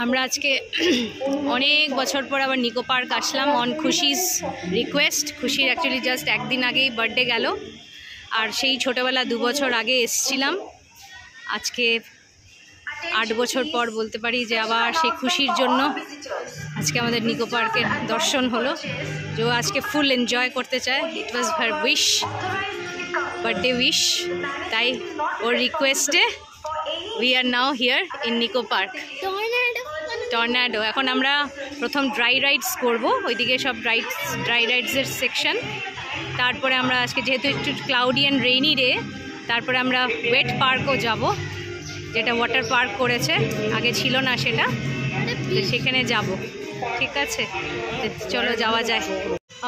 আমরা আজকে অনেক বছর পর আবার নিকো পার্ক আসলাম অন খুশিস রিকোয়েস্ট। খুশির অ্যাকচুয়ালি জাস্ট একদিন আগেই বার্থডে গেল, আর সেই ছোটোবেলা 2 বছর আগে এসছিলাম। আজকে 8 বছর পর বলতে পারি যে আবার সেই খুশির জন্য আজকে আমাদের নিকো পার্কের দর্শন হলো। যে আজকে ফুল এনজয় করতে চায়, it was her wish, birthday wish, তাই ওর রিকোয়েস্টে we are now here in Nicco Park Tornado. এখন আমরা প্রথম ড্রাই রাইডস করবো, ওইদিকে সব ড্রাই রাইডসের সেকশন। তারপরে আমরা আজকে যেহেতু একটু ক্লাউডি অ্যান্ড রেইনি ডে, তারপরে আমরা ওয়েট পার্কও যাব, যেটা ওয়াটার পার্ক করেছে, আগে ছিল না সেটা, সেখানে যাব। ঠিক আছে, চলো যাওয়া যায়।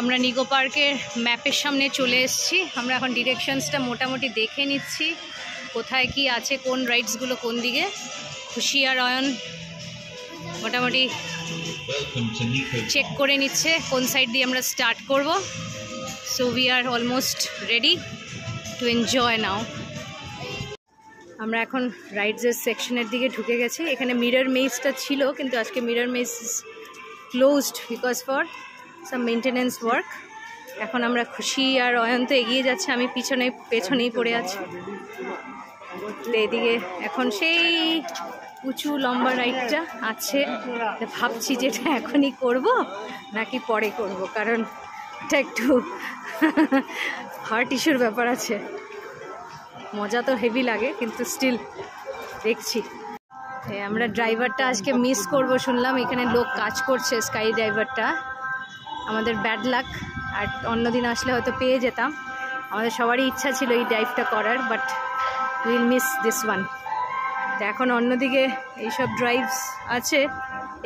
আমরা নিকো পার্কের ম্যাপের সামনে চলে এসেছি। আমরা এখন ডিরেকশনসটা মোটামুটি দেখে নিচ্ছি, কোথায় কি আছে, কোন রাইডসগুলো কোন দিকে। খুশি আর অয়ন মোটামুটি চেক করে নিচ্ছে কোন সাইড দিয়ে আমরা স্টার্ট করব। So we are almost ready to enjoy now. আমরা এখন রাইডসের সেকশনের দিকে ঢুকে গেছি। এখানে মিরর মেজটা ছিল, কিন্তু আজকে mirror maize closed because for some maintenance work. এখন আমরা খুশি আর অয়ন তো এগিয়ে যাচ্ছে, আমি পেছনেই পড়ে আছি। এদিকে এখন সেই উঁচু লম্বা রাইডটা আছে, ভাবছি যেটা এখনই করব নাকি পরে করব, কারণ এটা একটু হার্ট ইস্যুর ব্যাপার আছে। মজা তো হেভি লাগে, কিন্তু স্টিল দেখছি। আমরা ড্রাইভারটা আজকে মিস করব শুনলাম, এখানে লোক কাজ করছে স্কাই ড্রাইভারটা। আমাদের ব্যাড লাক, আর অন্যদিন আসলে হয়তো পেয়ে যেতাম। আমাদের সবারই ইচ্ছা ছিল এই ড্রাইভটা করার, but will miss this one. তো এখন অন্যদিকে এইসব ড্রাইভস আছে,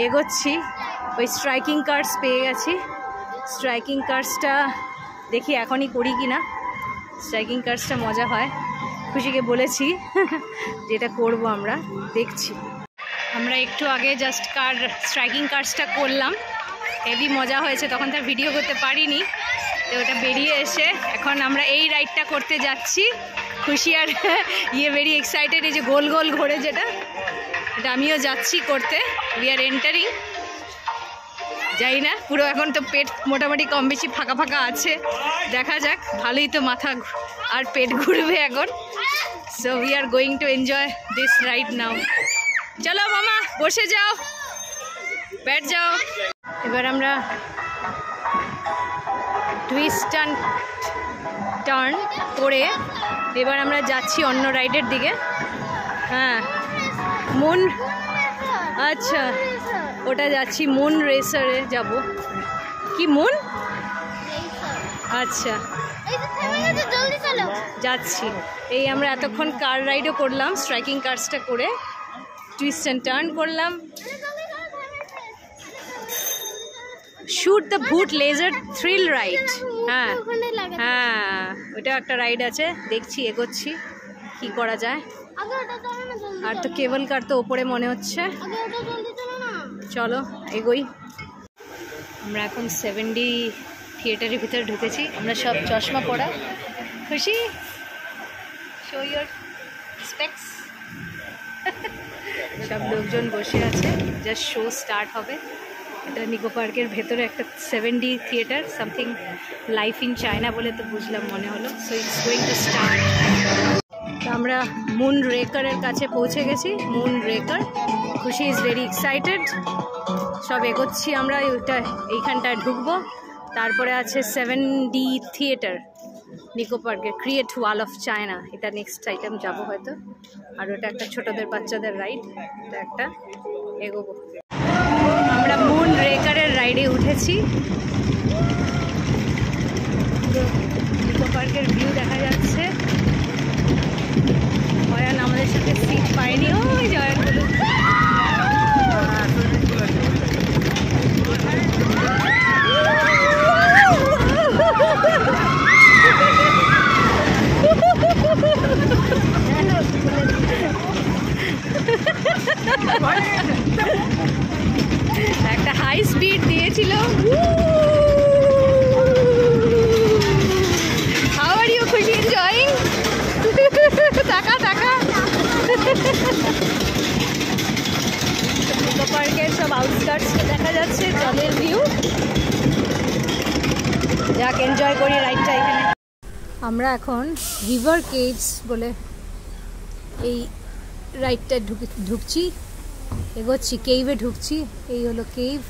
এগোচ্ছি। ওই স্ট্রাইকিং কার্স পেয়ে গেছি। স্ট্রাইকিং কার্সটা দেখি এখনই করি কি না। স্ট্রাইকিং কার্সটা মজা হয়, খুশিকে বলেছি যেটা করব, আমরা দেখছি। আমরা একটু আগে জাস্ট স্ট্রাইকিং কার্সটা করলাম, হেভি মজা হয়েছে। তখন তার ভিডিও করতে পারিনি, তো ওটা বেরিয়ে এসে এখন আমরা এই রাইডটা করতে যাচ্ছি। খুশি আর ভেরি এক্সাইটেড। এই যে গোল গোল ঘোরে যেটা, এটা আমিও যাচ্ছি করতে। We are entering. যাই না পুরো, এখন তো পেট মোটামুটি কম বেশি ফাঁকা ফাঁকা আছে, দেখা যাক। ভালোই তো মাথা আর পেট ঘুরবে এখন। So we are going to enjoy this ride now. চলো মামা, বসে যাও, ব্যাট যাও। এবার আমরা টুইস্ট অ্যান্ড টার্ন করে এবার আমরা যাচ্ছি অন্য রাইডের দিকে। হ্যাঁ, মুন, আচ্ছা ওটা যাচ্ছি, মুন রেসারে যাব। Ki Moon? আচ্ছা যাচ্ছি। এই আমরা এতক্ষণ কার রাইডও করলাম, স্ট্রাইকিং কার্সটা করে টুইস্ট অ্যান্ড টার্ন করলাম। Shoot the bhoot laser thrill ride. হ্যাঁ হ্যাঁ, ওটা একটা রাইড আছে, দেখছি এগোচ্ছি কি করা যায়। আর তো কেবল কার তো ওপরে মনে হচ্ছে। চলো এগোই। আমরা এখন 7D থিয়েটারের ভিতরে ঢুকেছি। আমরা সব চশমা পরা। খুশি, শো ইয়োর স্পেক্স। সব লোকজন বসে আছে, জাস্ট শো স্টার্ট হবে। এটা নিকো পার্কের ভেতরে একটা 7D theatre, something life in China বলে তো বুঝলাম, মনে হলো। So it's going to start. তো আমরা মুন রেকারের কাছে পৌঁছে গেছি। মুন রেকার, খুশি ইজ ভেরি এক্সাইটেড। সব এগোচ্ছি আমরা, এইখানটায় ঢুকবো। তারপরে আছে 7D থিয়েটার নিকো পার্কের, ক্রিয়েট ওয়াল অফ চায়না। এটা নেক্সট আইটেম যাবো হয়তো। আর ওটা একটা ছোটদের বাচ্চাদের রাইড, এটা একটা এগোবো। আমরা মুন রেকারের রাইডে উঠেছি। নিকো পার্কের ভিউ দেখা যাচ্ছে। অয়ন আমাদের সাথে সিট পায়নি, ওই যে অয়নগুলো। একটা হাই স্পিড দিয়েছিল। How are you, Khushi, enjoying? টাকা টাকা সব আউটস্কার্টস দেখা যাচ্ছে, জলের ভিউ। যাক, এনজয় করি রাইডটা এখানে। আমরা এখন রিভার কেভস বলে এই রাইডটা ঢুকছি, এগোচ্ছি, কেভে ঢুকছি। এই হলো কেভ,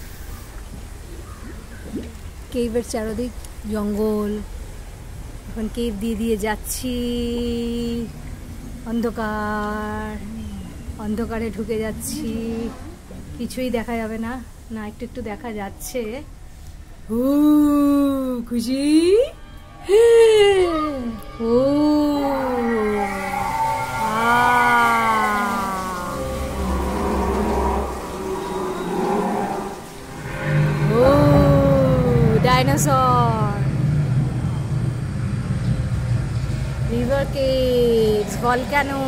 কেভের চারদিক জঙ্গল। এখন কেভ দিয়ে দিয়ে যাচ্ছি, অন্ধকার, অন্ধকারে ঢুকে যাচ্ছি, কিছুই দেখা যাবে না। না, একটু একটু দেখা যাচ্ছে। ও খুশি, ও ডাইনোসর, রিভার কেভস, ভলক্যানো।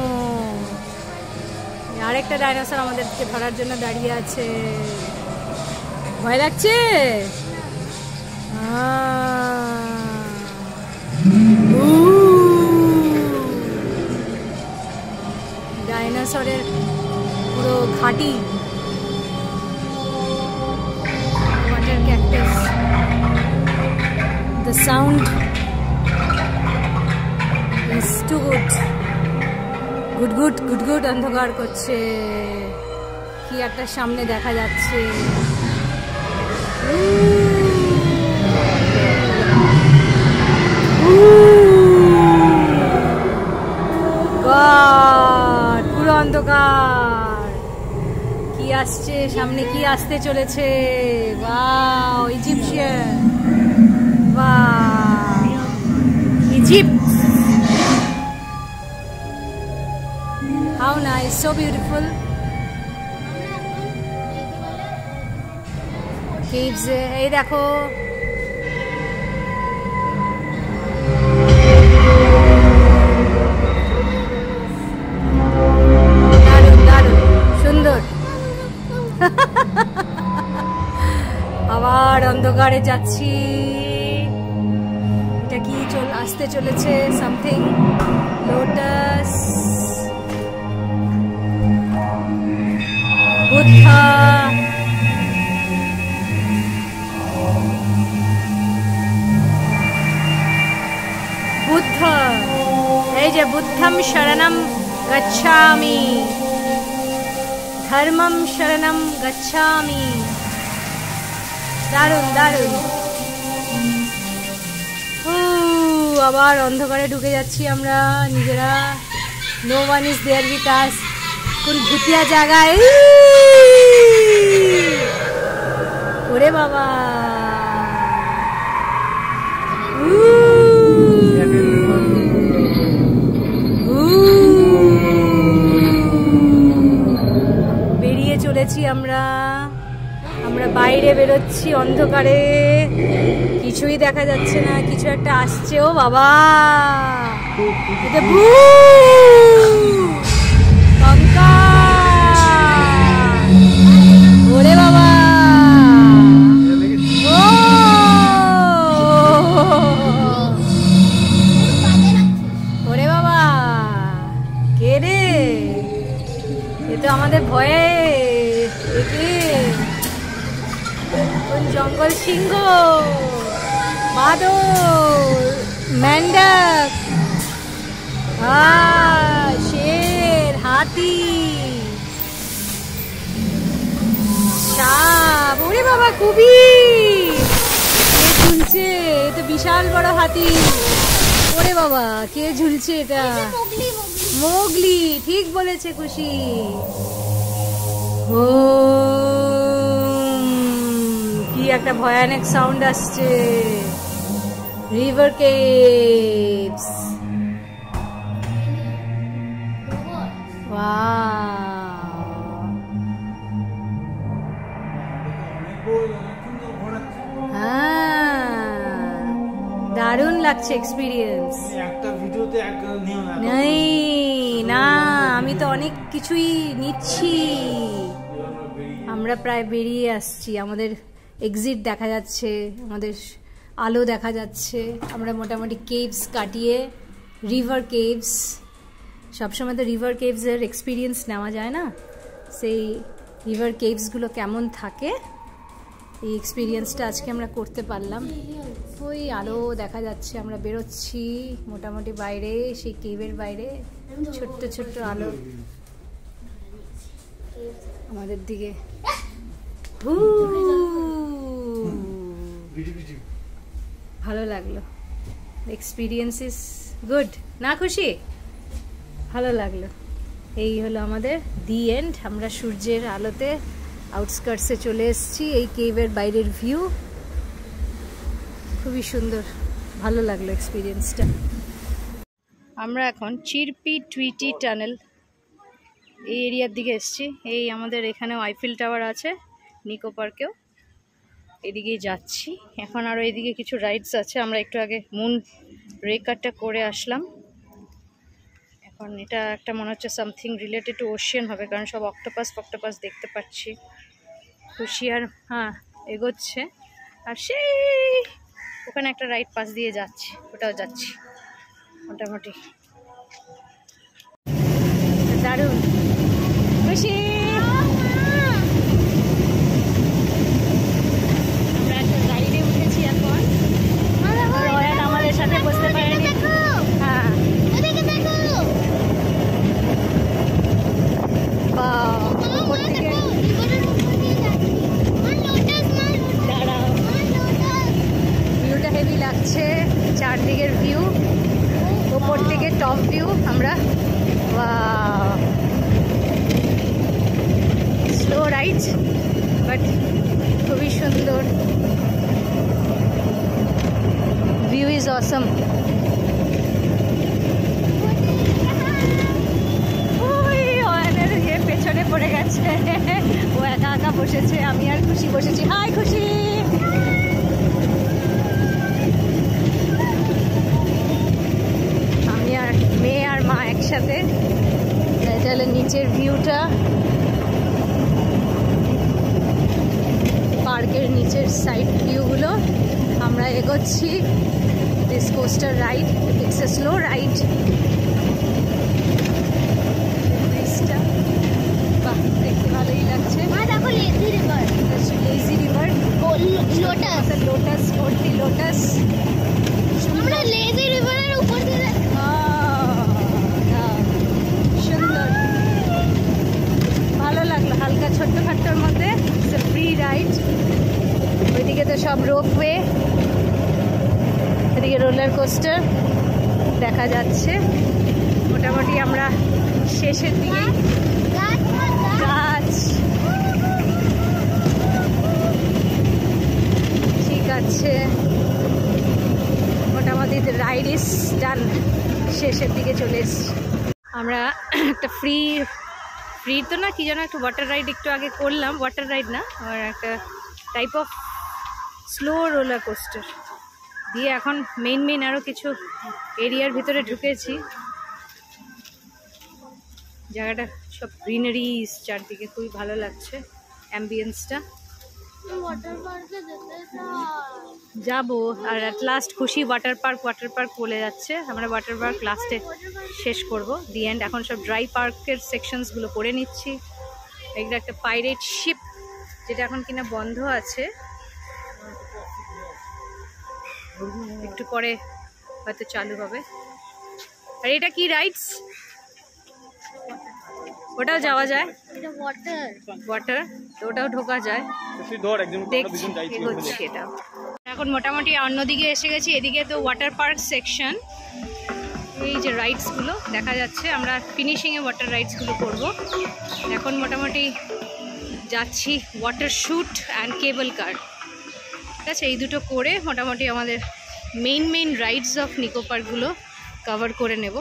আরেকটা ডাইনোসর আমাদেরকে ধরার জন্য দাঁড়িয়ে আছে। ভয় লাগছে? ডাইনোসরের পুরো ঘাঁটি। Water cactus. The sound is too good. Good good good good. অন্ধকার করছে, কি একটা সামনে দেখা যাচ্ছে। গড, পুরো অন্ধকার। কি আসছে সামনে, কি আসতে চলেছে? Wow, Egyptian, wow, Egypt. How nice, so beautiful. Caves, এই দেখো। দারুণ দারুণ সুন্দর। আবার অন্ধকারে যাচ্ছি। এটা কি আসতে চলেছে? Something lotus, Buddha, Buddha. এই যে বুদ্ধম শরণম গচ্ছামি, ধর্মম শরণম গচ্ছামি। দারুণ দারুণ। আবার অন্ধকারে ঢুকে যাচ্ছি আমরা নিজেরা। No one is there with us. কোন ভুতিয়া জায়গায়। ওরে বাবা, বেরিয়ে চলেছি আমরা। আমরা বাইরে বেরোচ্ছি অন্ধকারে, কিছুই দেখা যাচ্ছে না। কিছু একটা আসছে। ও বাবা, এটা ওরে বাবা, ও ওরে বাবা, কে রে? এ তো আমাদের ভয়ে। কোন জঙ্গল সিংহ, বাদর, মেন্ডক, শের, হাতি, সাপ। ওরে বাবা, খুবই কে ঝুলছে? এ তো বিশাল বড় হাতি। ওরে বাবা, কে ঝুলছে? এটা মোগলি। ঠিক বলেছে খুশি। ও কি একটা ভয়ানক সাউন্ড আসছে। রিভার কেভস, দারুণ লাগছে এক্সপিরিয়েন্স। নেই না, আমি তো অনেক কিছুই নিচ্ছি। আমরা প্রায় বেরিয়ে আসছি। আমাদের এক্সিট দেখা যাচ্ছে, আমাদের আলো দেখা যাচ্ছে। আমরা মোটামুটি কেভস কাটিয়ে রিভার কেভস, সবসময় তো রিভার কেভসের এক্সপিরিয়েন্স নেওয়া যায় না, সেই রিভার কেভসগুলো কেমন থাকে এই এক্সপিরিয়েন্সটা আজকে আমরা করতে পারলাম। ওই আলো দেখা যাচ্ছে, আমরা বেরোচ্ছি মোটামুটি বাইরে, সেই কেভের বাইরে ছোট্ট ছোট্ট আলো আমাদের দিকে। ভালো লাগলো, এক্সপিরিয়েন্স ইজ গুড না খুশি? ভালো লাগলো। এই হলো আমাদের দি এন্ড। আমরা সূর্যের আলোতে আউটস্কার্টসে চলে এসেছি। এই কেভের বাইরের ভিউ খুবই সুন্দর, ভালো লাগলো এক্সপিরিয়েন্সটা। আমরা এখন চিরপি টুইটি টানেল এই এরিয়ার দিকে এসেছি। এই আমাদের এখানেও আইফেল টাওয়ার আছে, নিকো পার্কেও এদিকেই যাচ্ছি এখন। আরও এদিকে কিছু রাইডস আছে। আমরা একটু আগে মুন রেকারটা করে আসলাম। এখন এটা একটা মনে হচ্ছে সামথিং রিলেটেড টু ওশিয়ান হবে, কারণ সব অক্টোপাস দেখতে পাচ্ছি। খুশি আর হ্যাঁ এগোচ্ছে, আর সেই ওখানে একটা রাইড পাশ দিয়ে যাচ্ছে, ওটাও যাচ্ছি। মোটামুটি দারুণ। খুশি আমরা একটা রাইডে উঠেছি এখন, আমাদের সাথে বসতে পারেনি। হ্যাঁ ভিউটা হেভি লাগছে, চারদিকের ভিউ, ওপর থেকে টপ ভিউ। আমরা স্লো রাইড বাট খুবই সুন্দর, ভিউ ইজ অসম। পেছনে পড়ে গেছে, ও একা একা বসেছে, আমি আর খুশি বসেছি। হাই খুশি। আমি আর মেয়ে আর মা একসাথে। এটা হলো নিচের ভিউটা, পার্কের নিচের সাইড ভিউগুলো। আমরা এগোচ্ছি this coaster ride, it's a slow ride. দেখতে ভালোই লাগছে। লেজি রিভার, লোটাস ভর্তি লোটাস। সুন্দর, ভালো লাগলো। হালকা ছোট্টখাট্টোর মধ্যে ফ্রি রাইড। ওইদিকে তো সব রোপওয়ে, এদিকে রোলার কোস্টার দেখা যাচ্ছে। মোটামুটি আমরা শেষের দিকে। গাছ ঠিক আছে, মোটামুটি রাইড ইজ ডান, শেষের দিকে চলে এসেছি আমরা। একটা ফ্রি তো না, কি যেন একটা ওয়াটার রাইড একটু আগে করলাম, ওয়াটার রাইড না, আর একটা type of slow roller coaster দিয়ে এখন মেইন আরও কিছু এরিয়ার ভিতরে ঢুকেছি। জায়গাটা সব গ্রিনারিজ চারদিকে, খুবই ভালো লাগছে অ্যাম্বিয়েন্সটা। যাবো আর অ্যাট লাস্ট খুশি ওয়াটার পার্ক বলে যাচ্ছে। আমরা ওয়াটার পার্ক লাস্টে শেষ করব, দি এন্ড। এখন সব ড্রাই পার্কের সেকশনসগুলো করে নিচ্ছি। এগুলো একটা পাইরেট শিপ, যেটা এখন কিনা বন্ধ আছে, একটু পরে হয়তো চালু হবে। আর এটা কি রাইডস? ওটাও যাওয়া যায়, ওয়াটার, তো ওটাও ঢোকা যায়। দেখছি এগোচ্ছি এটা। এখন মোটামুটি অন্যদিকে এসে গেছি, এদিকে তো ওয়াটার পার্ক সেকশন। এই যে রাইডসগুলো দেখা যাচ্ছে, আমরা ফিনিশিংয়ে ওয়াটার রাইডসগুলো করব। এখন মোটামুটি যাচ্ছি ওয়াটার শ্যুট অ্যান্ড কেবল কার, ঠিক আছে? এই দুটো করে মোটামুটি আমাদের মেইন রাইডস অফ নিকো পার্কগুলো কভার করে নেব।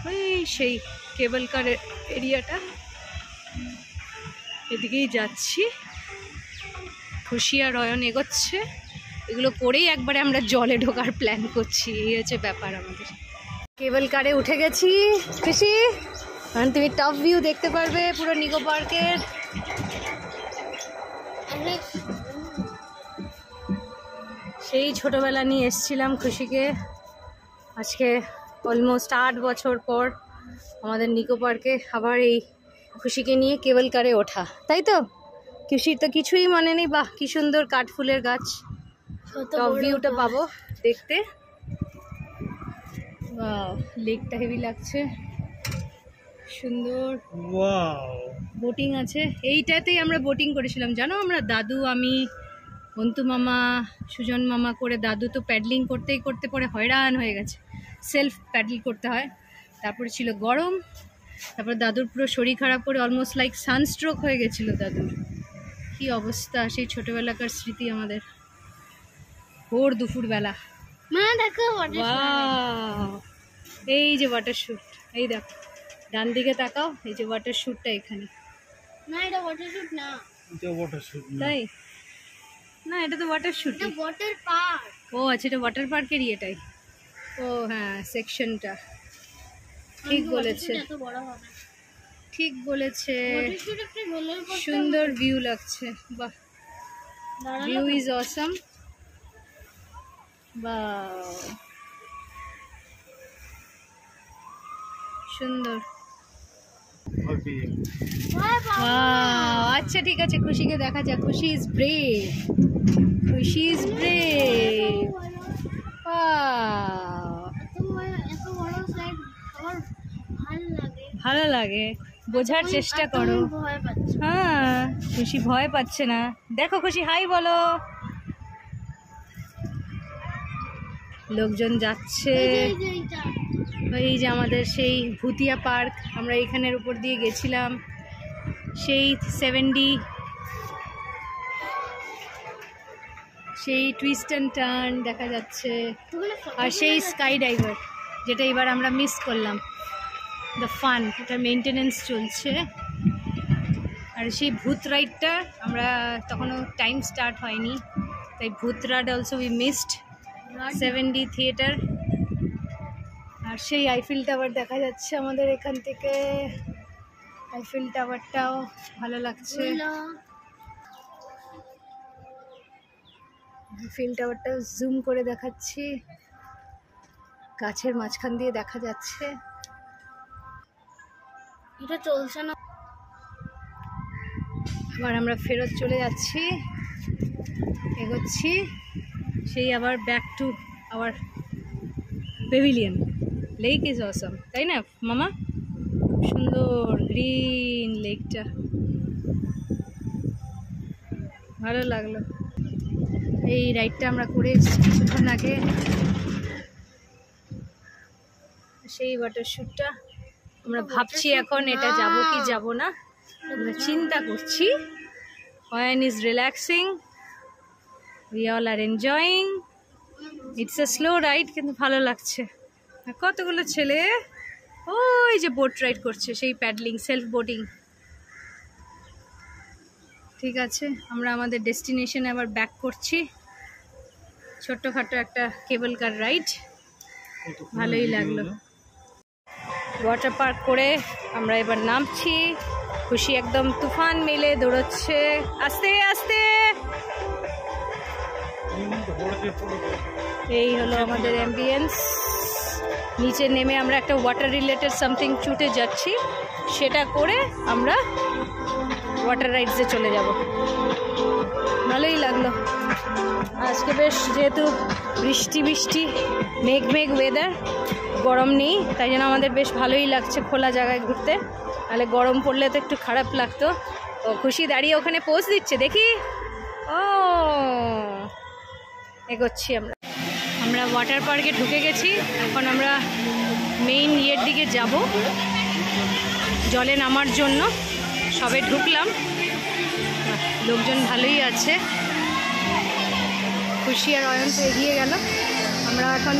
ওই সেই কেবল কার এরিয়াটা, এদিকেই যাচ্ছি। খুশি আর অয়ন এগোচ্ছে, এগুলো করেই একবারে আমরা জলে ঢোকার প্ল্যান করছি। এই হচ্ছে ব্যাপার আমাদের। কেবল কারে উঠে গেছি খুশি, কারণ তুমি টপ ভিউ দেখতে পারবে পুরো নিকো পার্কের। সেই ছোটবেলা নিয়ে এসছিলাম খুশিকে, আজকে অলমোস্ট 8 বছর পর আমাদের নিকো পার্কে আবার এই খুশিকে নিয়ে কেবল কারে ওঠা, তাই তো? খুশির তো কিছুই মনে নেই। বাহ, কি সুন্দর কাঠফুলের গাছ, টপ ভিউটা পাবো দেখতে। বাহ, লেকটা হেভি লাগছে, সুন্দর। বোটিং আছে এইটাতেই, আমরা বোটিং করেছিলাম জানো। আমরা দাদু, আমি, অন্তু মামা, সুজন মামা করে। দাদু তো প্যাডলিং করতেই করতে পরে হয়রান হয়ে গেছে, সেলফ প্যাডল করতে হয়। তারপরে ছিল গরম, তারপর দাদুর পুরো শরীর খারাপ করে অলমোস্ট লাইক সানস্ট্রোক হয়ে গেছিল দাদুর। কি অবস্থা, সেই ছোটবেলাকার স্মৃতি আমাদের। ভোর দুপুরবেলা দেখো এই যে ওয়াটার শুট, এই দেখো ডান দিকে তাকাও, এই যে ওয়াটার শুটটা এখানে। না এটা ওয়াটার শুট না, এটা ওয়াটার শুট না। তাই না, এটা তো ওয়াটার শুট। এটা ওয়াটার পার্ক। ও আচ্ছা, এটা ওয়াটার পার্কেরই এটাই। ও হ্যাঁ, সেকশনটা ঠিক বলেছে, এত বড় হবে। ঠিক বলেছে। ওয়াটার শুট একটা রোলার কোস্টার, সুন্দর ভিউ লাগছে। বাহ, ভিউ ইজ অসাম। বাহ, সুন্দর। আচ্ছা ঠিক আছে, খুশিকে দেখা যাক। খুশি ইজ ব্রেভ, খুশি ইজ ব্রেভ। এত বড় স্লাইড আমার ভালো লাগে। ভালো লাগে, বোঝার চেষ্টা করো। ভয় পাচ্ছি। হ্যাঁ, খুশি ভয় পাচ্ছে না। দেখো খুশি হাই বলো। লোকজন যাচ্ছে। এই যে আমাদের সেই ভুতিয়া পার্ক, আমরা এখানের উপর দিয়ে গেছিলাম। সেই 70, সেই টুইস্ট অ্যান্ড টার্ন দেখা যাচ্ছে। আর সেই স্কাই ডাইভার, যেটা এবার আমরা মিস করলাম। দ্য ফান, এটা মেনটেনেন্স চলছে। আর সেই ভূত রাইডটা আমরা তখনও টাইম স্টার্ট হয়নি, তাই ভূত ride also we missed. 7D theatre. আর সেই আইফেল টাওয়ার দেখা যাচ্ছে আমাদের এখান থেকে। আইফেল টাওয়ারটাও ভালো লাগছে। আইফেল টাওয়ারটাও জুম করে দেখাচ্ছি, গাছের মাঝখান দিয়ে দেখা যাচ্ছে। এটা চলছে না। আবার আমরা ফেরত চলে যাচ্ছি, এগোচ্ছি। সেই আবার back to our Pavilion. Lake is awesome, তাই না মামা? সুন্দর গ্রিন লেকটা, ভালো লাগলো। এই রাইডটা আমরা করে এসেছি কিছুক্ষণ আগে। সেই ওয়াটার শুটটা আমরা ভাবছি এখন এটা যাব কি যাব না, আমরা চিন্তা করছি। One is relaxing, we all are enjoying. It's a slow ride, কিন্তু ভালো লাগছে। কতগুলো ছেলে ওই যে বোট রাইড করছে, সেই প্যাডলিং, সেলফ বোটিং। ঠিক আছে, আমরা আমাদের ডেস্টিনেশনে আবার ব্যাক করছি। ছোট্টখাটো একটা কেবল কার রাইড, ভালোই লাগলো। ওয়াটার পার্ক করে আমরা এবার নামছি। খুশি একদম তুফান মেলে দৌড়চ্ছে, আস্তে আস্তে। এই হলো আমাদের অ্যাম্বিয়েন্স। নিচে নেমে আমরা একটা ওয়াটার রিলেটেড সামথিং ছুটে যাচ্ছি, সেটা করে আমরা ওয়াটার রাইডসে চলে যাব। ভালোই লাগলো আজকে বেশ, যেহেতু বৃষ্টি বৃষ্টি মেঘ মেঘ ওয়েদার, গরম নেই, তাই জন্য আমাদের বেশ ভালোই লাগছে খোলা জায়গায় ঘুরতে। তাহলে গরম পড়লে তো একটু খারাপ লাগতো। ও খুশি দাঁড়িয়ে ওখানে পোজ দিচ্ছে, দেখি। ও এগোচ্ছি আমরা। আমরা ওয়াটার পার্কে ঢুকে গেছি, এখন আমরা মেইন ইয়ের দিকে যাব জলে নামার জন্য। সবে ঢুকলাম, লোকজন ভালোই আছে। খুশি আর অয়ন্ত এগিয়ে গেল, আমরা এখন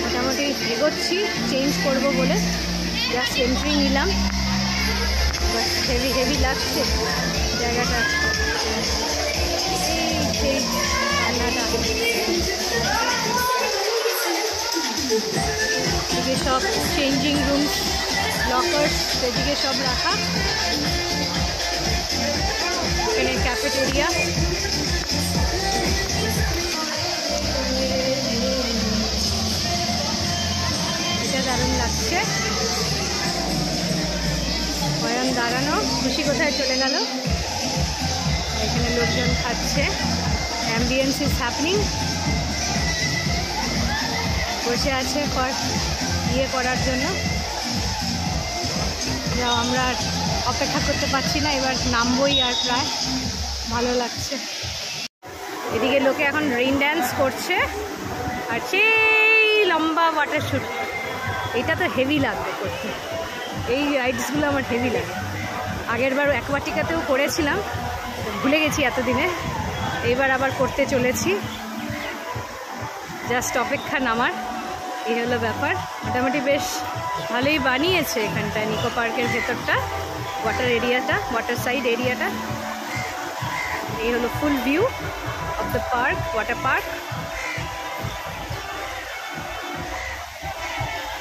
মোটামুটি এগোচ্ছি চেঞ্জ করব বলে। জাস্ট এন্ট্রি নিলাম, বাট হেভি হেভি লাগছে জায়গাটা। সেই ঠান্ডাটা, এদিকে সব চেঞ্জিং রুম, লকার্স এদিকে সব রাখা। এখানে ক্যাফেটেরিয়া। এটা দারুণ লাগছে। অয়ন্ত দাঁড়ানো। খুশি কোথায় চলে গেল? এখানে লোকজন খাচ্ছে। Ambience is happening. বসে আছে ইয়ে করার জন্য। আমরা আর অপেক্ষা করতে পারছি না, এবার নামবই আর প্রায়। ভালো লাগছে। এদিকে লোকে এখন রেইন ড্যান্স করছে আর সেই লম্বা ওয়াটার শ্যুট। এটা তো হেভি লাগবে করতে, এই রাইডসগুলো আমার হেভি লাগে। আগের বার অ্যাকোয়াটিকাতেও করেছিলাম, ভুলে গেছি এতদিনে। এইবার আবার করতে চলেছি, জাস্ট অপেক্ষা নামার। এই হলো ব্যাপার। মোটামুটি বেশ ভালোই বানিয়েছে এখানটায় নিকো পার্কের ভেতরটা, ওয়াটার এরিয়াটা, ওয়াটার সাইড এরিয়াটা। এই হলো ফুল view of the park, water park.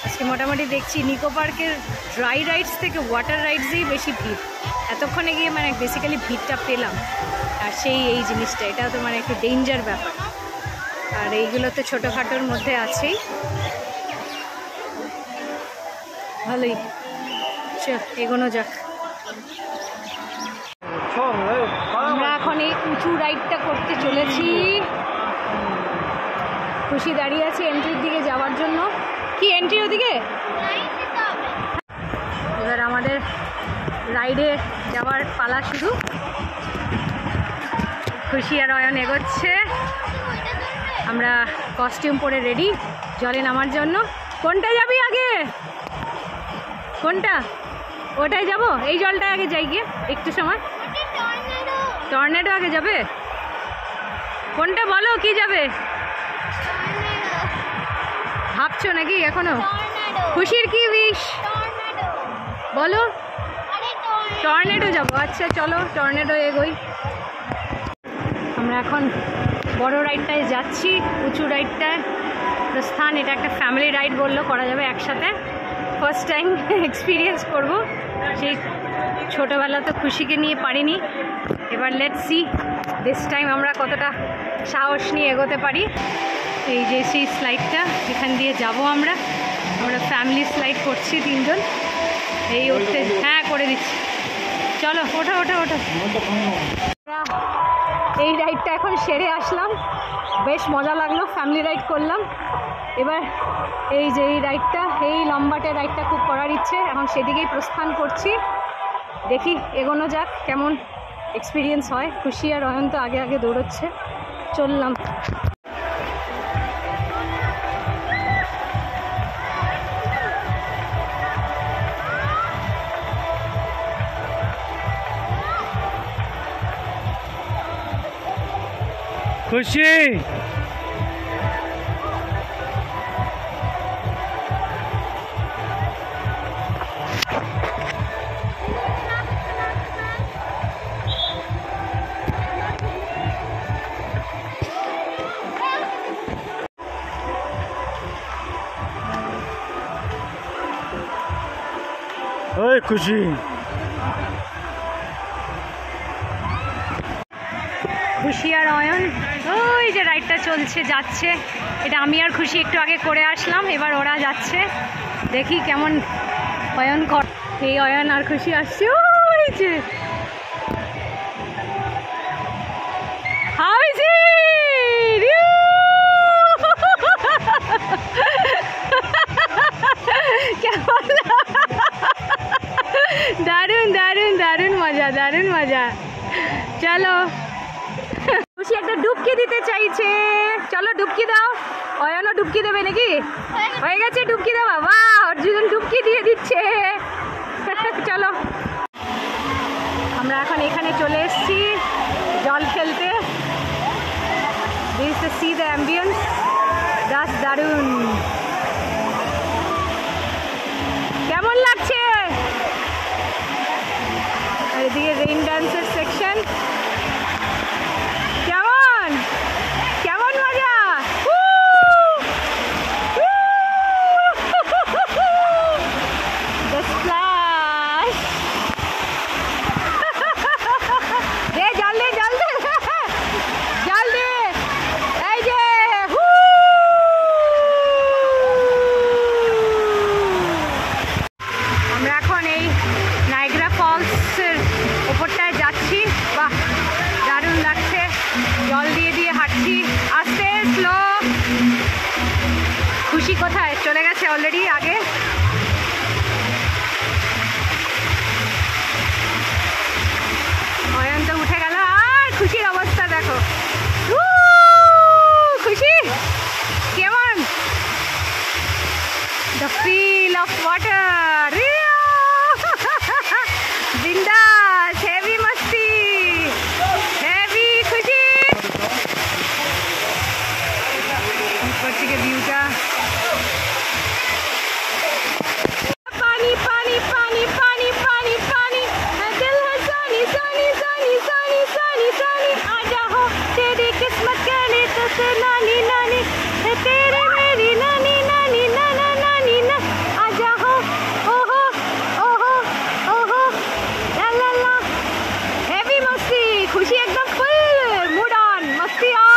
আজকে মোটামুটি দেখছি নিকো পার্কের ড্রাই রাইডস থেকে ওয়াটার রাইডসেই বেশি ভিড়। এতক্ষণে গিয়ে মানে বেসিক্যালি ভিড়টা পেলাম। আর সেই এই জিনিসটা, এটা তো মানে একটু ডেঞ্জার ব্যাপার। আর এইগুলো তো ছোটোখাটোর মধ্যে আছেই। ভালোই, এগোনো যাক। আমরা এখন এই উঁচু রাইডটা করতে চলেছি। খুশি দাঁড়িয়ে আছে এন্ট্রির দিকে যাওয়ার জন্য। কি এন্ট্রি ওদিকে? এবার আমাদের রাইডে যাওয়ার পালা শুরু। খুশি আর অয়ন এগোচ্ছে। আমরা কস্টিউম পরে রেডি জলে নামার জন্য। কোনটা যাবি আগে? কোনটা? ওটাই যাব? এই জলটায় আগে যাই গিয়ে একটু সময়। টর্নেডো আগে যাবে? কোনটা বলো, কি যাবে ভাবছো নাকি এখনো? খুশির কি উইশ বলো? টর্নেডো যাবো। আচ্ছা চলো টর্নেডো এগোই। আমরা এখন বড় রাইডটায় যাচ্ছি, উঁচু রাইডটায় প্রস্থান। এটা একটা ফ্যামিলি রাইড বললো, করা যাবে একসাথে। ফার্স্ট টাইম এক্সপিরিয়েন্স করব। সেই ছোটোবেলা তো খুশিকে নিয়ে পারিনি। এবার লেটস সি দিস টাইম আমরা কতটা সাহস নিয়ে এগোতে পারি। এই যে সেই স্লাইডটা, এখান দিয়ে যাব আমরা ফ্যামিলি স্লাইড করছি 3 জন। এই উঠতে, হ্যাঁ করে দিচ্ছি। চলো ওঠো ওঠো ওঠো। এই রাইডটা এখন সেরে আসলাম, বেশ মজা লাগলো, ফ্যামিলি রাইড করলাম। এবার এই যে এই রাইডটা, এই লম্বাটে রাইডটা খুব করার ইচ্ছে, এখন সেদিকেই প্রস্থান করছি। দেখি এগোনো যাক, কেমন এক্সপিরিয়েন্স হয়। খুশি আর অয়ন তো আগে আগে দৌড়চ্ছে। চললাম। খুশি ওই খুশি খুশি আর অয়ন ওই যে রাইডটা চলছে, যাচ্ছে। এটা আমি আর খুশি একটু আগে করে আসলাম, এবার ওরা যাচ্ছে। দেখি কেমন অয়ন কর। এই অয়ন আর খুশি আসছে। ওই যে কেমন? দারুণ দারুণ দারুণ মজা, দারুণ মজা। চলো, খুশি একটা ডুবকি দিতে চাইছে। চলো ডুবকি দাও। অয়নও ডুবকি দেবে নাকি? হয়ে গেছে ডুবকি দেওয়া। বাহ, অর্জুন ডুবকি দিয়ে দিচ্ছে। চলো, আমরা এখন এখানে চলে এসেছি জল খেলতে। This C the ambience, just দারুণ। কেমন লাগছে? আর এদিকে রেইন ডান্সের সেকশন। কেমন কেমন মজা? দে জল দে, জল দে, জল দে। এই যে আমরা এখন এই নায়াগ্রা ফলস চলে গেছে অলরেডি আগে। অয়ন তো উঠে গেল, আর খুশির অবস্থা দেখো, খুশি কেমন? দ্য ফিল অফ ওয়াটার, বিন্দাস, হেভি মস্তি, হেভি খুশি। উপর থেকে ভিউটা, पानी पानी पानी पानी पानी पानी, दिल है सानी सानी सानी सानी सानी सानी, आजा हो तेरी किस्मत के लिए तो से नानी नानी, तेरे मेरी नानी नानी नाना नानी ना, आजा हो ओहो ओहो ओहो, ला ला ला, हेवी मस्ती, खुशी एकदम फुल मूड ऑन, मस्ती on.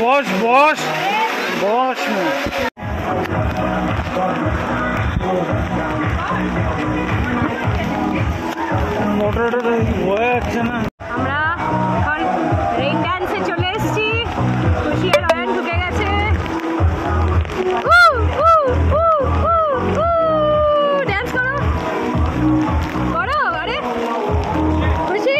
Boss boss boss motor হয়ে না। আমরা এখন রেইন ড্যান্সে চলে এসেছি, খুশি আর অয়ন ঢুকে গেছে। ড্যান্স করো করো, আরে খুশি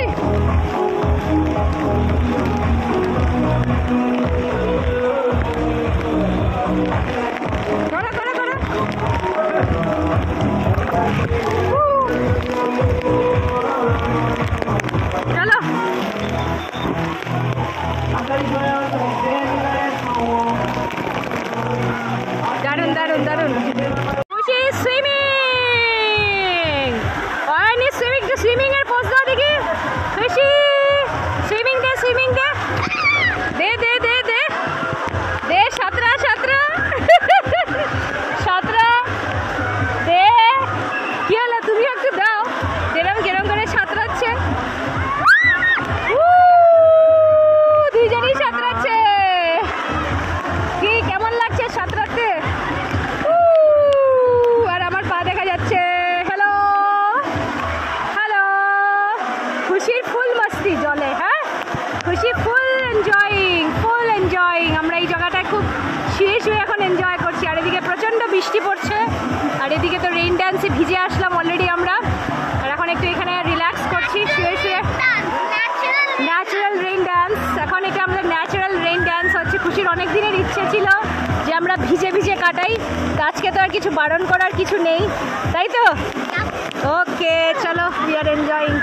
করো করো করো, চলো। দারুন দারুন দারুন, খুশি সুইমিং, অয়ন সুইমিং, সুইমিং এর পোজ দাও দেখি, খুশি সুইমিং দে, সুইমিং দে, দে দে দে দে দে, সাঁতরা সাঁতরা সাঁতরা দে, কি হলো তুমি একটু দাও, যেরম কেরম করে সাঁতরাচ্ছে, দুইজনই সাঁতরাচ্ছে, কি কেমন লাগছে সাঁতরাতে? আর আমার পা দেখা যাচ্ছে, হ্যালো হ্যালো, খুশির ফুল মস্তি জলে, হ্যাঁ খুশি ফুল এনজয়িং, ফুল এনজয়িং। আমরা এই জায়গাটায় খুব শুয়ে শুয়ে এখন এনজয় করছি, আর এদিকে প্রচণ্ড বৃষ্টি পড়ছে, আর এদিকে তো রেইন ড্যান্সে ভিজে আসলাম অলরেডি আমরা, আর এখন একটু এখানে রিল্যাক্স করছি শুয়ে শুয়ে। ন্যাচারাল রেইন ড্যান্স, এখন এটা আমাদের ন্যাচারাল রেইন ড্যান্স হচ্ছে। খুশির অনেক দিনের ইচ্ছে ছিল যে আমরা ভিজে ভিজে কাটাই, তো আজকে তো আর কিছু বারণ করার কিছু নেই, তাই তো? ওকে চলো, উই আর এনজয়িং।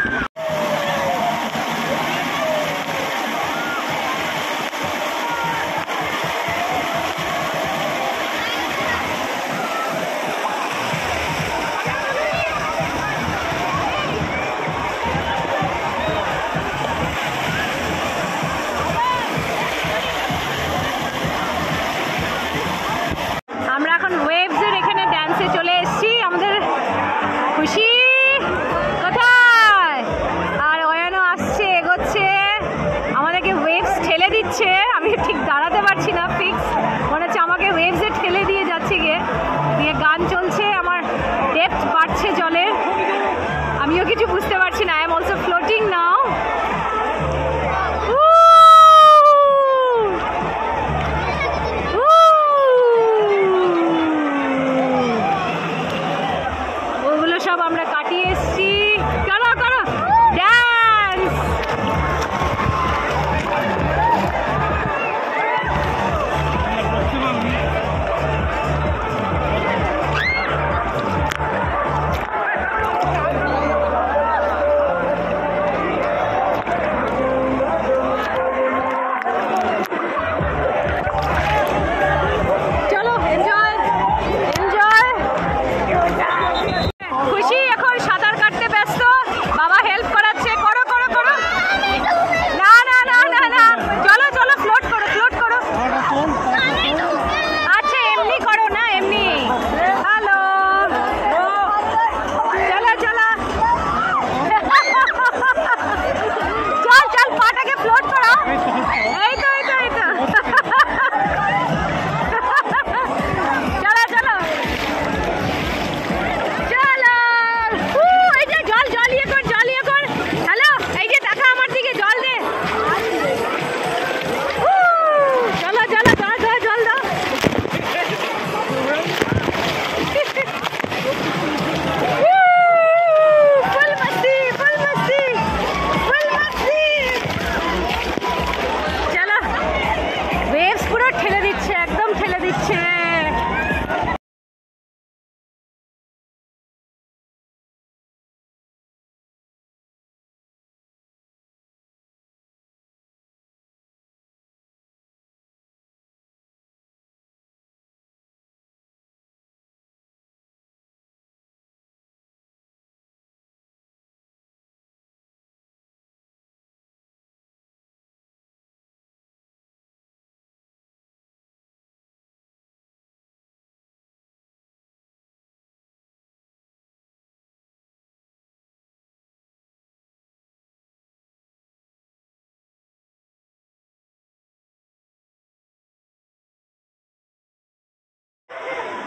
আমরা এখন ওয়েভসের এখানে ড্যান্সে চলে এসেছি। আমাদের খুশি কোথায়?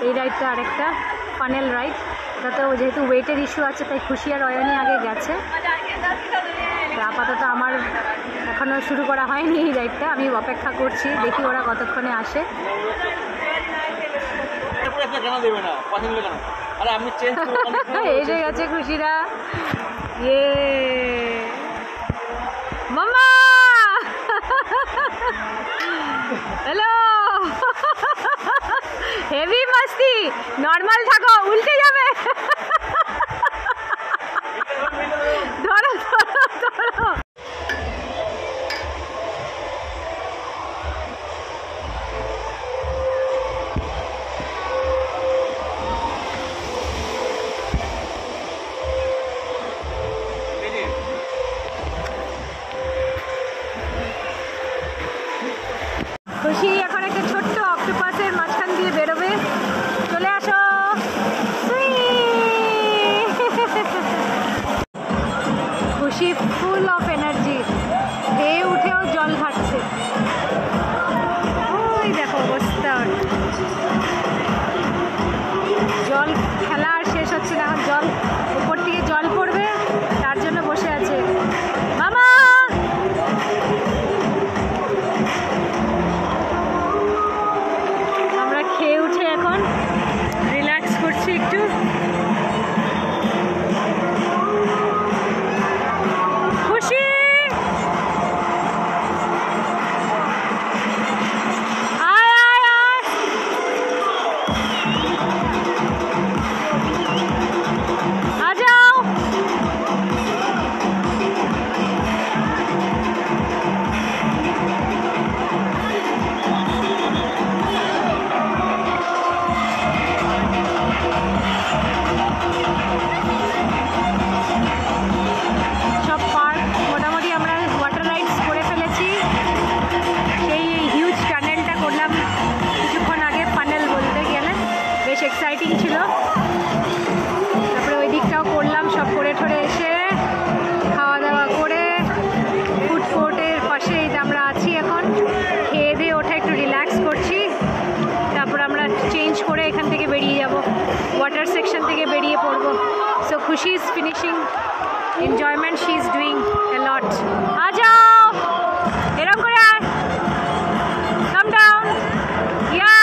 এই রাইডটা আরেকটা ফানেল রাইড, ওটাতেও যেহেতু ওয়েটের ইস্যু আছে তাই খুশি আর অয়নই আগে গেছে। তো আপাতত আমার এখনও শুরু করা হয়নি এই রাইডটা, আমি অপেক্ষা করছি, দেখি ওরা কতক্ষণে আসে। এসে গেছে খুশিরা, ইয়ে মামা, হ্যালো, হেভি মাস্তি, নর্মাল থাকো, উল্টে যাবে, ধরো ধরো ধরো। খুশি এখন একটা ছোট্ট অক্টোপাসের মাঝখান দিয়ে বেরোবে, চলে আসো। খুশি ফুল অফ এনার্জি, খেয়ে উঠেও জল ঘাটছে, ওই দেখো অবস্থা, জল খেলা আর শেষ হচ্ছে না, জল উপর থেকে জল পড়বে তার জন্য বসে আছে। মামা আমরা খেয়ে উঠে এখন রিল্যাক্স করছি একটু। খুশি আয় আয় আয়, आ जाओ। সব পার্ক মোটামুটি আমরা ওয়াটার রাইডস করে ফেলেছি, সেই হিউজ টানেলটা করলাম কিছুক্ষণ আগে, ফানেল বলতে গেলে বেশ এক্সাইটিং ছিল। তারপরে ওই দিকটাও করলাম, সব করে ঠরে এসে খাওয়া দাওয়া করে ফুড কোর্টের পাশে আমরা আছি এখন, খেয়ে দিয়ে ওঠা একটু রিল্যাক্স করছি, তারপর আমরা চেঞ্জ করে এখান থেকে বেরিয়ে যাব, ওয়াটার সেকশন থেকে বেরিয়ে পড়বো। So Khushi is finishing enjoyment, she is doing a lot. আ যাও, এরকম করে আয়, কাম ডাউন, ইয়া।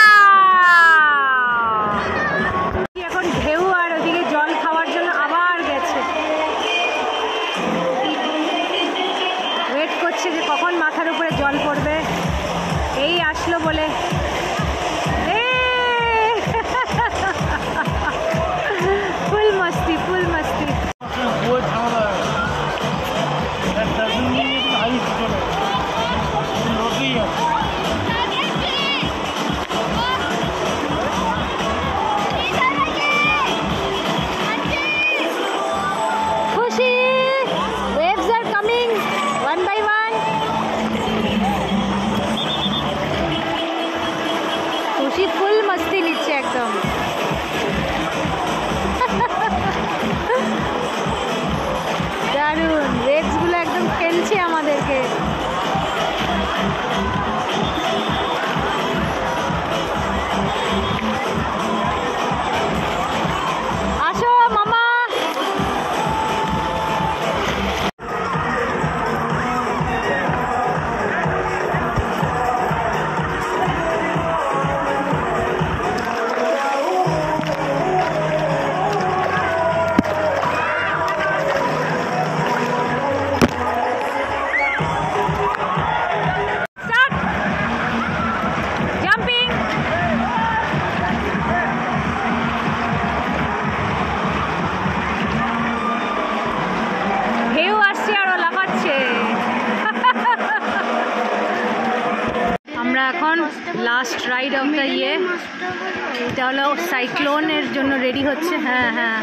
এখন ঢেউ আর ওদিকে জল খাওয়ার জন্য আবার গেছে, ওয়েট করছে যে কখন মাথার উপরে জল পড়বে, এই আসলো বলে। ফুল মস্তি, ফুল মস্তি। খুশি, waves are coming one by one. খুশি ফুল মস্তি নিচ্ছে একদম। দারুণ, ওয়েভস গুলো একদম খেলছে আমাদেরকে। আসো মামা। এখন লাস্ট রাইড অফ দ্য ইয়ে, এটা হলো সাইক্লোনের জন্য রেডি হচ্ছে। হ্যাঁ হ্যাঁ,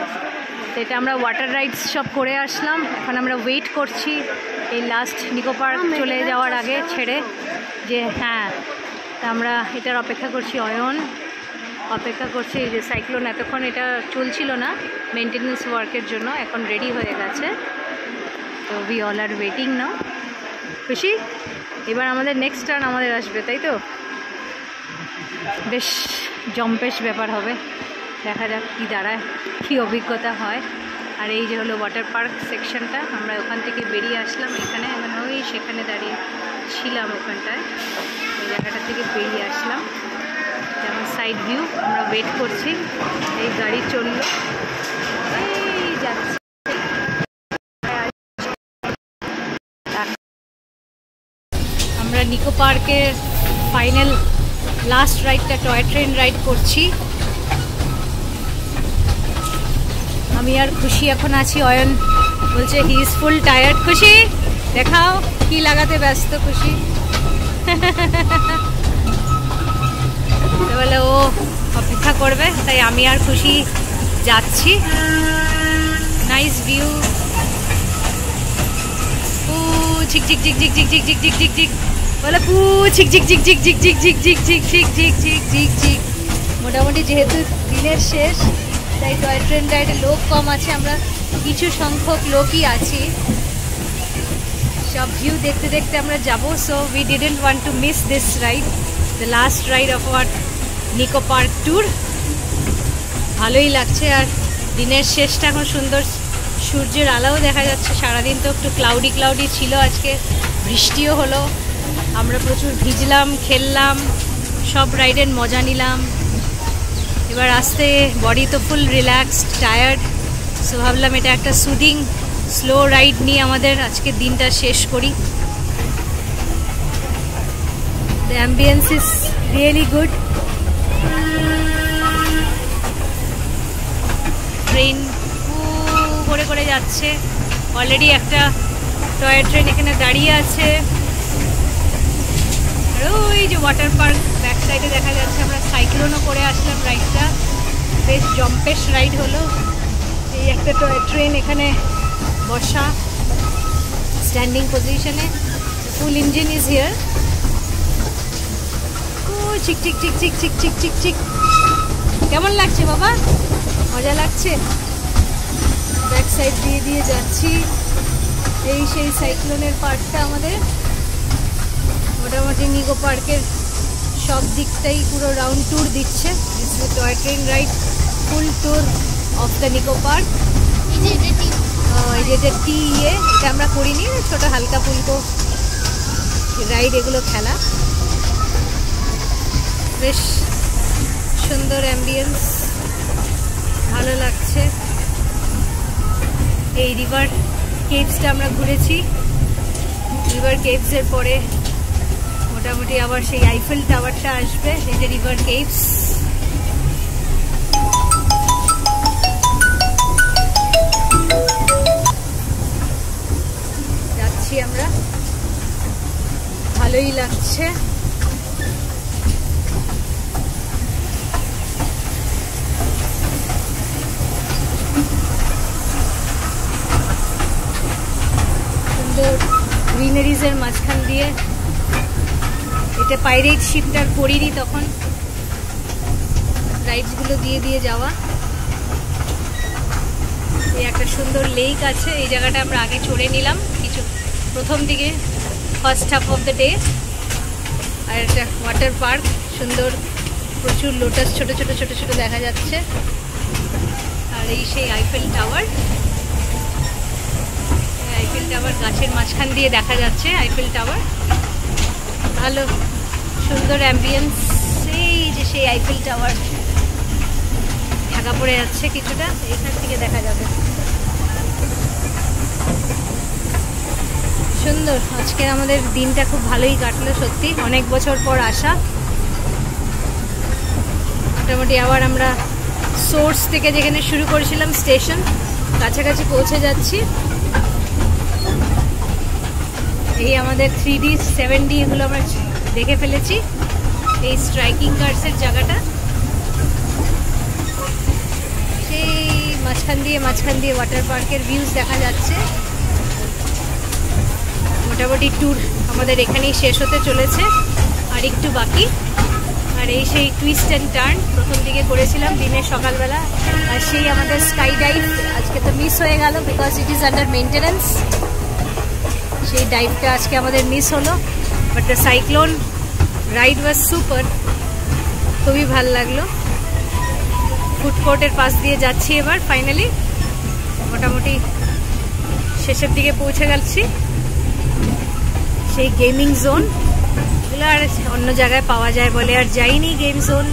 তো এটা আমরা ওয়াটার রাইডস সব করে আসলাম, এখন আমরা ওয়েট করছি এই লাস্ট নিকো পার্ক চলে যাওয়ার আগে ছেড়ে, যে হ্যাঁ আমরা এটার অপেক্ষা করছি। অয়ন অপেক্ষা করছি, এই যে সাইক্লোন এতক্ষণ এটা চলছিল না মেনটেন্যান্স ওয়ার্কের জন্য, এখন রেডি হয়ে গেছে। তো উই অল আর ওয়েটিং নাও। খুশি, এবার আমাদের নেক্সট টার্ন আমাদের আসবে, তাই তো? বেশ জম্পেশ ব্যাপার হবে, দেখা যাক কি দাঁড়ায়, কি অভিজ্ঞতা হয়। আর এই যে হলো ওয়াটার পার্ক সেকশনটা, আমরা ওখান থেকে বেরিয়ে আসলাম এখানে, মানে ওই সেখানে দাঁড়িয়ে ছিলাম ওখানটায়, এই জায়গাটা থেকে বেরিয়ে আসলাম। যেমন সাইড ভিউ, আমরা ওয়েট করছি, এই গাড়ি চললো, এই যাচ্ছে। আমরা নিকো পার্কের ফাইনাল লাস্ট রাইডটা টয় ট্রেন রাইড করছি। আমি আর খুশি এখন আছি, অয়ন বলছে হি ইজ ফুল টায়ার্ড। খুশি দেখাও কি লাগাতে ব্যস্ত খুশি। বলে ও অপেক্ষা করবে, তাই আমি আর খুশি যাচ্ছি। নাইস ভিউ, পু ঝিক ঝিক ঝিক ঝিক ঝিক ঝিক ঝিক ঝিক ঝিক ঝিক বলে পু ঝিক ঝিক ঝিক ঝিক ঝিক ঝিক ঝিক ঝিক ঝিক ঝিক ঝিক ঝিক ঝিক ঝিক। মোটামুটি যেহেতু দিনের শেষ, তাই টয় ট্রেন রাইডে লোক কম আছে, আমরা কিছু সংখ্যক লোকই আছি। সব ভিউ দেখতে দেখতে আমরা যাব। So we didn't want to miss this ride, the last ride of our Nicco park tour. ভালোই লাগছে, আর দিনের শেষটা এখন সুন্দর, সূর্যের আলোও দেখা যাচ্ছে। সারাদিন তো একটু ক্লাউডি ক্লাউডি ছিল, আজকে বৃষ্টিও হলো। আমরা প্রচুর ভিজলাম, খেললাম, সব রাইডের মজা নিলাম। এবার আসতে বডি তো ফুল রিল্যাক্সড, টায়ার্ড। সো ভাবলাম এটা একটা সুদিং স্লো রাইড নিয়ে আমাদের আজকের দিনটা শেষ করি। The ambience is really good. Train করে করে যাচ্ছে, অলরেডি একটা টয় ট্রেন এখানে দাঁড়িয়ে আছে। আর ওই যে ওয়াটার পার্ক ব্যাক সাইডে দেখা যাচ্ছে। আমরা সাইক্লোনও করে আসলাম, রাইডটা বেশ জম্পেশ রাইড হলো। এই একটা টয় ট্রেন এখানে বসা স্ট্যান্ডিং পজিশনে, ফুল ইঞ্জিন ইজ হিয়ার। ও চিক চিক চিক চিক চিক চিক চিক চিক। কেমন লাগছে বাবা? মজা লাগছে। ব্যাক সাইড দিয়ে দিয়ে যাচ্ছি, এই সেই সাইক্লোনের পার্কটা আমাদের। মোটামুটি নিকো পার্কের সব দিকটাই পুরো রাউন্ড ট্যুর দিচ্ছে। This is toy train ride, full tour of the Nicco park. এই যে টি এটা আমরা করিনি, ছোট হালকা ফুলকো রাইড এগুলো খেলা। বেশ সুন্দর অ্যাম্বিয়েন্স, ভালো লাগছে। এই রিভার কেভসটা আমরা ঘুরেছি। রিভার কেভসের পরে মোটামুটি আবার সেই আইফেল টাওয়ারটা আসবে। এই যে রিভার কেভস, যাচ্ছি আমরা, ভালোই লাগছে। সুন্দর গ্রিনারিজের মাঝখান দিয়ে, এটা পাইরেট শিপটার করিনি তখন, রাইডসগুলো দিয়ে দিয়ে যাওয়া। এই একটা সুন্দর লেক আছে, এই জায়গাটা আমরা আগে চড়ে নিলাম কিছু প্রথম দিকে, first half of the day. আর একটা ওয়াটার পার্ক, সুন্দর প্রচুর লোটাস ছোট ছোট ছোট ছোট দেখা যাচ্ছে। আর এই সেই আইফেল টাওয়ার, আইফেল টাওয়ার গাছের মাঝখান দিয়ে দেখা যাচ্ছে। আইফেল টাওয়ার ভালো সুন্দর অ্যাম্বিয়েন্স। এই যে সেই আইফেল টাওয়ার ঢাকা পড়ে যাচ্ছে কিছুটা, এইখান থেকে দেখা যাবে। সুন্দর, আজকে আমাদের দিনটা খুব ভালোই কাটলো সত্যি, অনেক বছর পর আসা। মোটামুটি আবার আমরা সোর্স থেকে যেখানে শুরু করেছিলাম স্টেশন, কাছাকাছি পৌঁছে যাচ্ছি। এই আমাদের 3D 7D এগুলো আমরা দেখে ফেলেছি। এই স্ট্রাইকিং কার্সের জায়গাটা, সেই মাঝখান দিয়ে ওয়াটার পার্কের ভিউজ দেখা যাচ্ছে। মোটামুটি ট্যুর আমাদের এখানেই শেষ হতে চলেছে, আর একটু বাকি। আর এই সেই টুইস্ট অ্যান্ড টার্ন প্রথম দিকে করেছিলাম দিনের সকালবেলা, আর সেই আমাদের স্কাই ডাইভ আজকে তো মিস হয়ে গেল because it is under maintenance. সেই ডাইভটা আজকে আমাদের মিস হলো, but the cyclone ride was super. খুবই ভাল লাগলো। ফুড কোর্টের পাশ দিয়ে যাচ্ছি এবার, ফাইনালি মোটামুটি শেষের দিকে পৌঁছে গেছি। সেই গেমিং জোন এগুলো আর অন্য জায়গায় পাওয়া যায় বলে আর যাইনি গেম জোন।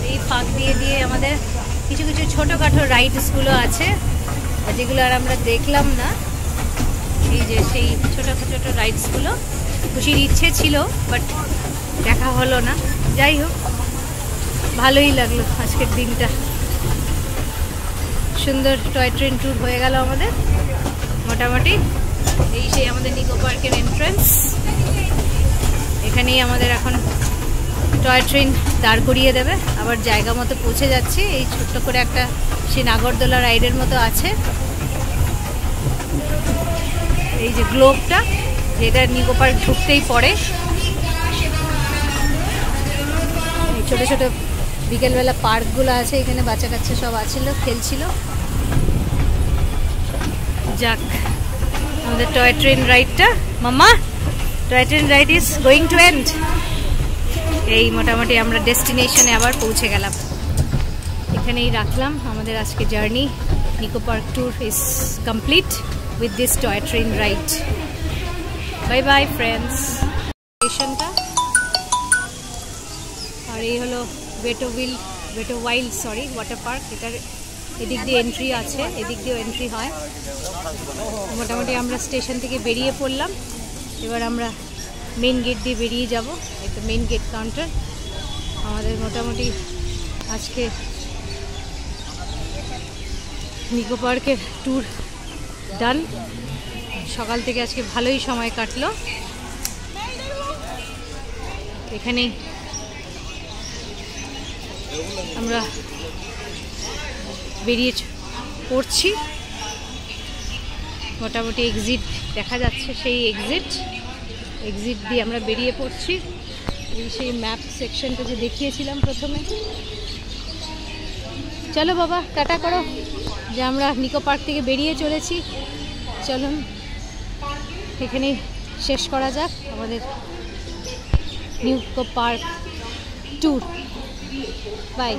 এই ফাঁক দিয়ে দিয়ে আমাদের কিছু কিছু ছোটোখাটো রাইডসগুলো আছে যেগুলো আর আমরা দেখলাম না। এই যে সেই ছোটো ছোটো রাইডসগুলো খুশির ইচ্ছে ছিল, বাট দেখা হলো না। যাই হোক, ভালোই লাগলো আজকের দিনটা। সুন্দর টয় ট্রেন ট্যুর হয়ে গেল আমাদের মোটামুটি। এই সেই আমাদের নিকো পার্কের এন্ট্রান্স। এখানেই আমাদের এখন টয় ট্রেন দাঁড় করিয়ে দেবে, আবার জায়গা মতো পৌঁছে যাচ্ছি। এই ছোট্ট করে একটা সেই নাগরদোলা রাইডের মতো আছে। এই যে গ্লোবটা, যেটা নিকো পার্ক ঢুকতেই পড়ে। এই ছোটো ছোটো বিকেলবেলা পার্কগুলো আছে এখানে, বাচ্চা কাচ্চা সব আছিল, খেলছিল। যাক, আমাদের টয় ট্রেন রাইডটা, মাম্মা toy train ride is going to end. এই মোটামুটি আমরা ডেস্টিনেশনে আবার পৌঁছে গেলাম। এখানেই রাখলাম আমাদের আজকে journey. Nicco park tour is complete with this toy train ride. Bye bye friends. স্টেশনটা আর এই হলো ওয়েটো ওয়াইল্ড ওয়াটার পার্ক। এটার এদিক দিয়ে এন্ট্রি আছে, এদিক দিয়েও এন্ট্রি হয়। মোটামুটি আমরা স্টেশন থেকে বেরিয়ে পড়লাম। এবার আমরা মেন গেট দিয়ে বেরিয়ে যাব। এটা মেন গেট কাউন্টার। আমাদের মোটামুটি আজকে নিকো পার্কের ট্যুর ডান। সকাল থেকে আজকে ভালোই সময় কাটলো। এখানেই আমরা বেরিয়ে পড়ছি। মোটামুটি এক্সিট দেখা যাচ্ছে, সেই এক্সিট দিয়ে আমরা বেরিয়ে পড়ছি। এই সেই ম্যাপ সেকশনটা যে দেখিয়েছিলাম প্রথমে। চলো বাবা, টাটা করো, যে আমরা নিকো পার্ক থেকে বেরিয়ে চলেছি। চলুন এখানেই শেষ করা যাক আমাদের নিকো পার্ক ট্যুর। বাই।